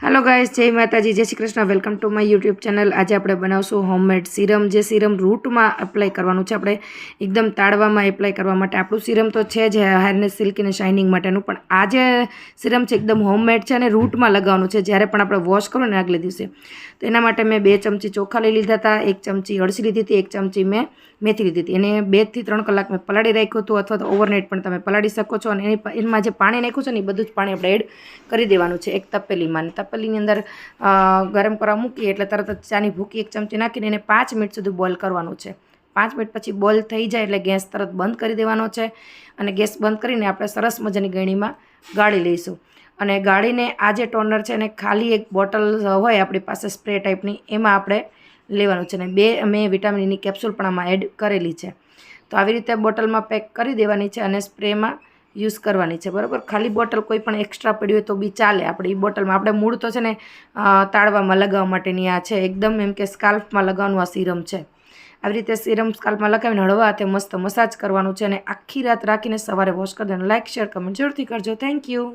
Hello guys, जय माताजी, जय Shri Krishna. Welcome to my YouTube channel. आज આપણે બનાવશું હોમમેડ સીરમ। જે સીરમ રૂટમાં એપ્લાય કરવાનું છે, આપણે એકદમ તાળવામાં એપ્લાય કરવા માટે। આપણું સીરમ તો છે જ હેરને સિલ્ક અને શાઇનિંગ માટેનું, પણ આ જે સીરમ છે એકદમ હોમમેડ છે અને રૂટમાં લગાવવાનું છે જ્યારે પણ આપણે વોશ કરો ને આગલે દિવસે। તો એના માટે મેં 2 ચમચી ચોખા લઈ લીધા હતા, 1 ચમચી અળસી લીધી હતી, 1 ચમચી મેં મેથી લીધી હતી। એને 2 થી 3 કલાક મેં પલાળી રાખ્યું હતું, અથવા તો ઓવરનાઇટ પણ તમે પલાળી શકો છો। અને એમાં જે પાણી નાખ્યું છે ને એ બધું જ પાણી આપણે એડ કરી દેવાનું છે એક તપેલીમાં। તપેલીની અંદર ગરમ કરવા મૂકી એટલે તરત જ ચાની ભૂકી 1 ચમચી નાખીને એને 5 મિનિટ સુધી બોઇલ કરવાનું છે। 5 મિનિટ પછી બોઇલ થઈ જાય એટલે ગેસ તરત બંધ કરી દેવાનો છે। અને ગેસ બંધ કરીને આપણે સરસ મજાની ગળણીમાં ગાળી લઈશું। અને ગાળીને આ જે ટોનર છે એને ખાલી એક બોટલ હોય આપણી પાસે સ્પ્રે ટાઈપની, એમાં આપણે લેવાનું છે। અને 2 મેં વિટામિનની કેપ્સ્યુલ પણ આમાં એડ કરેલી છે। તો આવી રીતે બોટલમાં પેક કરી દેવાની છે અને સ્પ્રેમાં યુઝ કરવાની છે, બરાબર। ખાલી બોટલ કોઈ પણ એક્સ્ટ્રા પડી હોય તો બી ચાલે। આપણે એ બોટલમાં આપણે મૂળ તો છે ને તાળવામાં લગાવવા માટેની આ છે, એકદમ એમ કે સ્કાલ્પમાં લગાવવાનું આ સીરમ છે। આવી રીતે સીરમ સ્કાલ્પમાં લગાવીને હળવા હાથે મસ્ત મસાજ કરવાનું છે અને આખી રાત રાખીને સવારે વોશ કરી દેવાનું। લાઇક, શેર, કમેન્ટ જરૂરથી કરજો। Thank you.